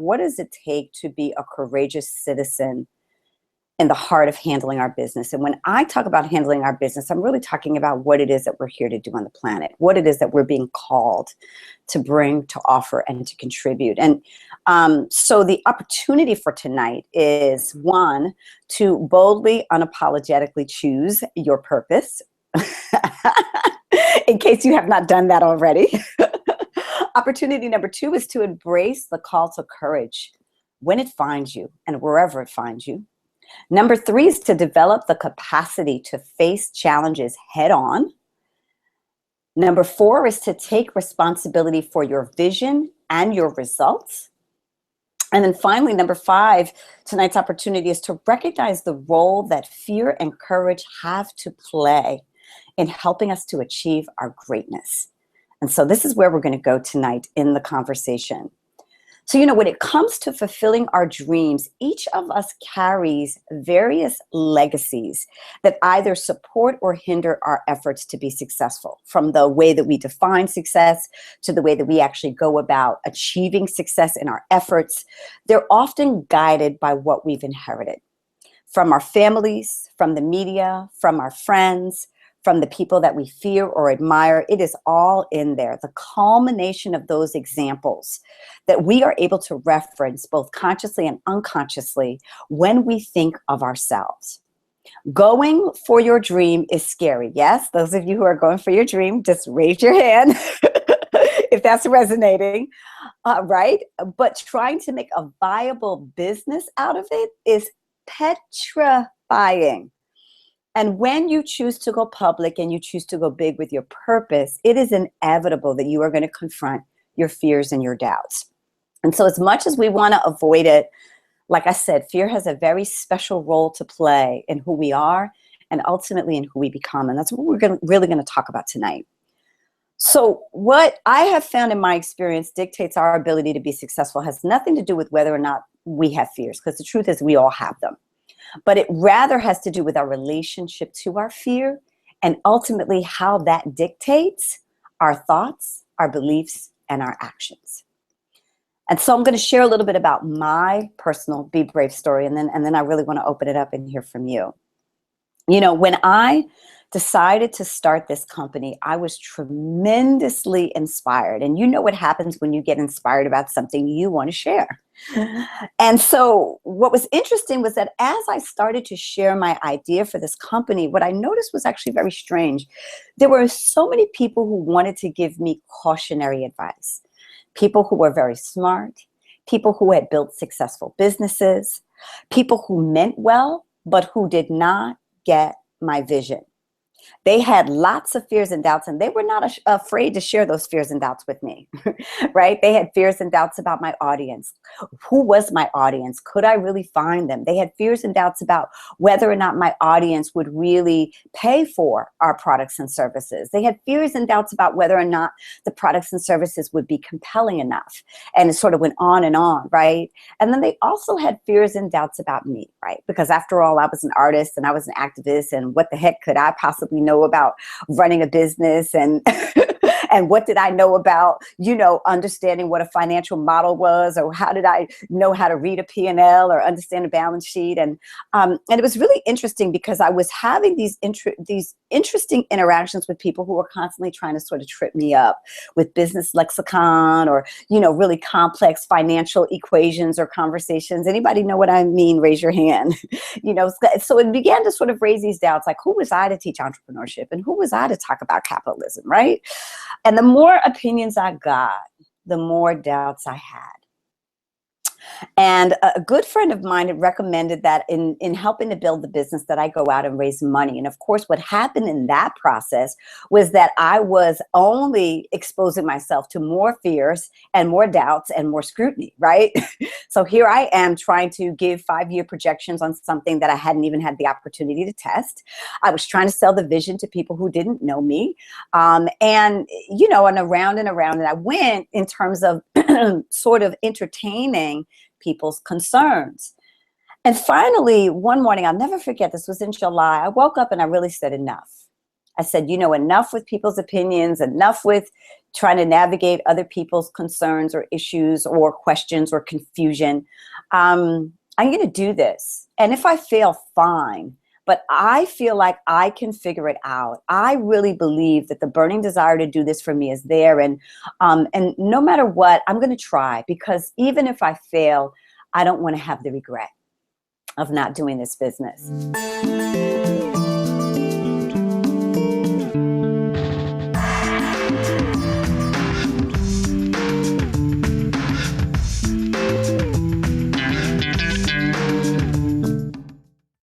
what does it take to be a courageous citizen in the heart of handling our business. And when I talk about handling our business, I'm really talking about what it is that we're here to do on the planet, what it is that we're being called to bring, to offer, and to contribute. And so the opportunity for tonight is, one, to boldly, unapologetically choose your purpose, in case you have not done that already. Opportunity number two is to embrace the call to courage when it finds you and wherever it finds you. Number three is to develop the capacity to face challenges head on. Number four is to take responsibility for your vision and your results. And then finally, number five, tonight's opportunity is to recognize the role that fear and courage have to play in helping us to achieve our greatness. And so this is where we're going to go tonight in the conversation. So, when it comes to fulfilling our dreams, each of us carries various legacies that either support or hinder our efforts to be successful, from the way that we define success to the way that we actually go about achieving success in our efforts. They're often guided by what we've inherited from our families, from the media, from our friends, from the people that we fear or admire. It is all in there, the culmination of those examples that we are able to reference both consciously and unconsciously when we think of ourselves. Going for your dream is scary. Yes, those of you who are going for your dream, just raise your hand if that's resonating, right? But trying to make a viable business out of it is petrifying. And when you choose to go public and you choose to go big with your purpose, it is inevitable that you are going to confront your fears and your doubts. And so as much as we want to avoid it, like I said, fear has a very special role to play in who we are and ultimately in who we become. And that's what we're really going to talk about tonight. So what I have found in my experience dictates our ability to be successful has nothing to do with whether or not we have fears, because the truth is we all have them. But it rather has to do with our relationship to our fear and ultimately how that dictates our thoughts, our beliefs, and our actions. And so I'm going to share a little bit about my personal Be Brave story, and then I really want to open it up and hear from you. When I decided to start this company, I was tremendously inspired. And you know what happens when you get inspired about something you want to share. And so what was interesting was that as I started to share my idea for this company, what I noticed was actually very strange. There were so many people who wanted to give me cautionary advice. People who were very smart, people who had built successful businesses, people who meant well, but who did not get my vision. They had lots of fears and doubts, and they were not afraid to share those fears and doubts with me, right? They had fears and doubts about my audience. Who was my audience? Could I really find them? They had fears and doubts about whether or not my audience would really pay for our products and services. They had fears and doubts about whether or not the products and services would be compelling enough. And it sort of went on, right? And then they also had fears and doubts about me, right? Because after all, I was an artist and I was an activist, and what the heck could I possibly know about running a business, and and what did I know about understanding what a financial model was, or how did I know how to read a P&L or understand a balance sheet? And it was really interesting because I was having these interesting interactions with people who were constantly trying to sort of trip me up with business lexicon or really complex financial equations or conversations. Anybody know what I mean? Raise your hand. So it began to sort of raise these doubts, like who was I to teach entrepreneurship and who was I to talk about capitalism, right? And the more opinions I got, the more doubts I had. And a good friend of mine had recommended that in helping to build the business that I go out and raise money. And of course, what happened in that process was that I was only exposing myself to more fears and more doubts and more scrutiny, right? So here I am trying to give 5-year projections on something that I hadn't even had the opportunity to test. I was trying to sell the vision to people who didn't know me. And around and around. And I went in terms of sort of entertaining people's concerns. And finally, one morning, I'll never forget, this was in July, I woke up and I really said enough. I said, enough with people's opinions, enough with trying to navigate other people's concerns or issues or questions or confusion. I'm going to do this. And if I fail, fine. But I feel like I can figure it out. I really believe that the burning desire to do this for me is there. And no matter what, I'm going to try, because even if I fail, I don't want to have the regret of not doing this business.